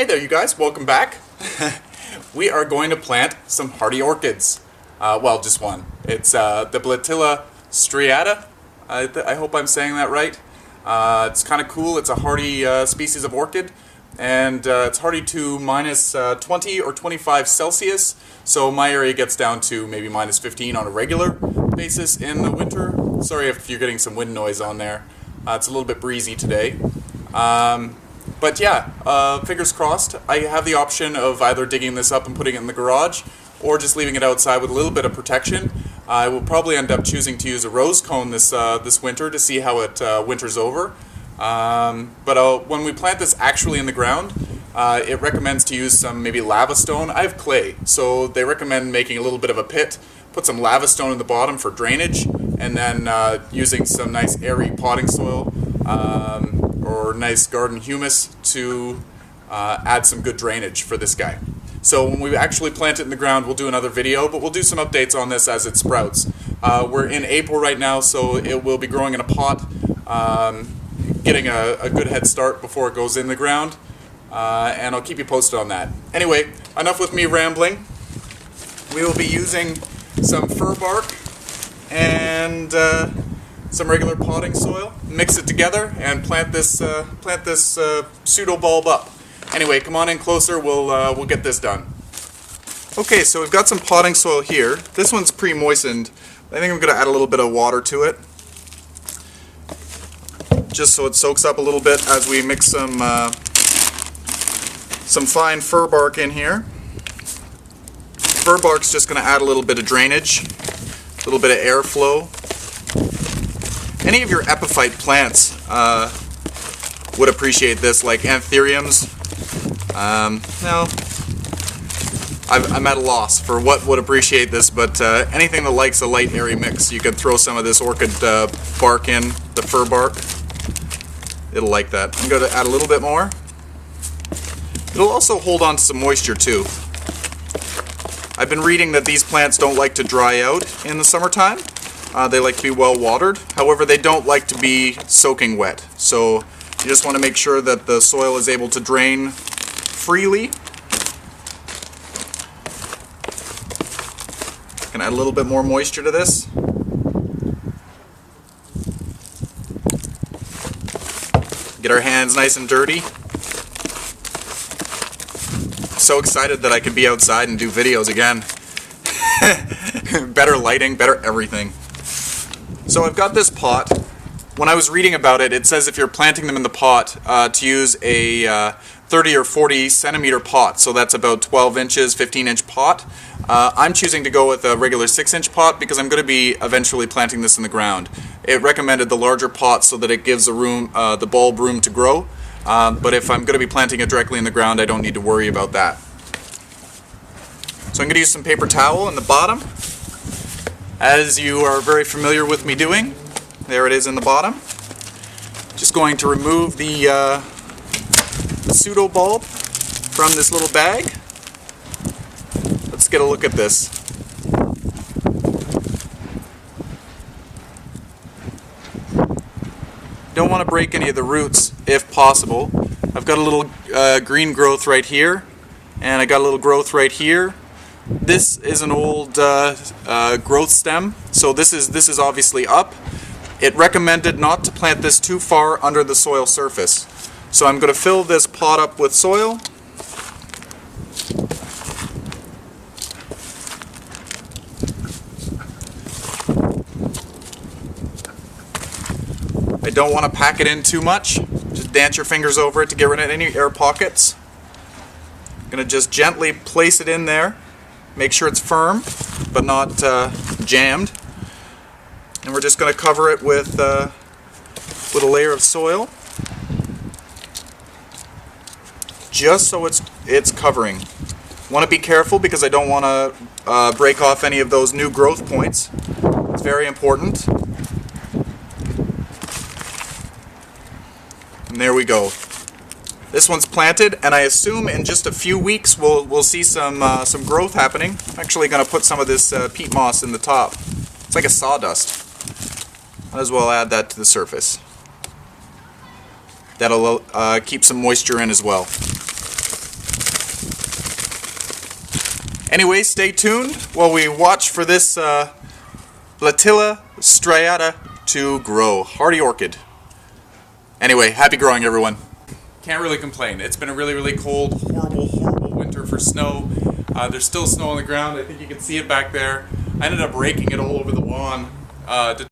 Hey there you guys, welcome back. We are going to plant some hardy orchids. Well, just one. It's the Bletilla striata. I hope I'm saying that right. It's kind of cool. It's a hardy species of orchid, and it's hardy to minus 20 or 25 Celsius, so my area gets down to maybe minus 15 on a regular basis in the winter. Sorry if you're getting some wind noise on there. It's a little bit breezy today. But yeah, fingers crossed. I have the option of either digging this up and putting it in the garage, or just leaving it outside with a little bit of protection. I will probably end up choosing to use a rose cone this winter to see how it winters over. But when we plant this actually in the ground, it recommends to use some maybe lava stone. I have clay, so they recommend making a little bit of a pit, put some lava stone in the bottom for drainage, and then using some nice airy potting soil or nice garden humus to add some good drainage for this guy. So when we actually plant it in the ground, we'll do another video, but we'll do some updates on this as it sprouts. We're in April right now, so it will be growing in a pot, getting a good head start before it goes in the ground, and I'll keep you posted on that. Anyway, enough with me rambling. We will be using some fir bark and some regular potting soil, mix it together, and plant this pseudo bulb up. Anyway, come on in closer, we'll get this done. Okay, so we've got some potting soil here. This one's pre-moistened. I think I'm going to add a little bit of water to it, just so it soaks up a little bit as we mix some fine fir bark in here. Fir bark's just going to add a little bit of drainage, a little bit of airflow. Any of your epiphyte plants would appreciate this, like anthuriums. No, I'm at a loss for what would appreciate this, but anything that likes a light, airy mix, you could throw some of this orchid bark in, the fir bark. It'll like that. I'm going to add a little bit more. It'll also hold on to some moisture too. I've been reading that these plants don't like to dry out in the summertime. They like to be well watered. However, they don't like to be soaking wet. So you just want to make sure that the soil is able to drain freely. Can add a little bit more moisture to this. Get our hands nice and dirty. So excited that I could be outside and do videos again. Better lighting, better everything. So I've got this pot. When I was reading about it, it says if you're planting them in the pot to use a 30 or 40 centimeter pot, so that's about 12 inches, 15-inch pot. I'm choosing to go with a regular 6-inch pot because I'm going to be eventually planting this in the ground. It recommended the larger pot so that it gives the bulb room to grow, but if I'm going to be planting it directly in the ground, I don't need to worry about that. So I'm going to use some paper towel in the bottom, as you are very familiar with me doing. There it is in the bottom. Just going to remove the pseudo bulb from this little bag. Let's get a look at this. Don't want to break any of the roots if possible. I've got a little green growth right here, and I got a little growth right here. This is an old growth stem, so this is obviously up. It recommended not to plant this too far under the soil surface. So I'm going to fill this pot up with soil. I don't want to pack it in too much. Just dance your fingers over it to get rid of any air pockets. I'm going to just gently place it in there. Make sure it's firm, but not jammed. And we're just going to cover it with a layer of soil, just so it's covering. Want to be careful because I don't want to break off any of those new growth points. It's very important. And there we go. This one's planted, and I assume in just a few weeks we'll see some growth happening. I'm actually going to put some of this peat moss in the top. It's like a sawdust. Might as well add that to the surface. That'll keep some moisture in as well. Anyway, stay tuned while we watch for this Bletilla striata to grow. Hardy orchid. Anyway, happy growing, everyone. Can't really complain. It's been a really, really cold, horrible winter for snow. There's still snow on the ground. I think you can see it back there. I ended up raking it all over the lawn to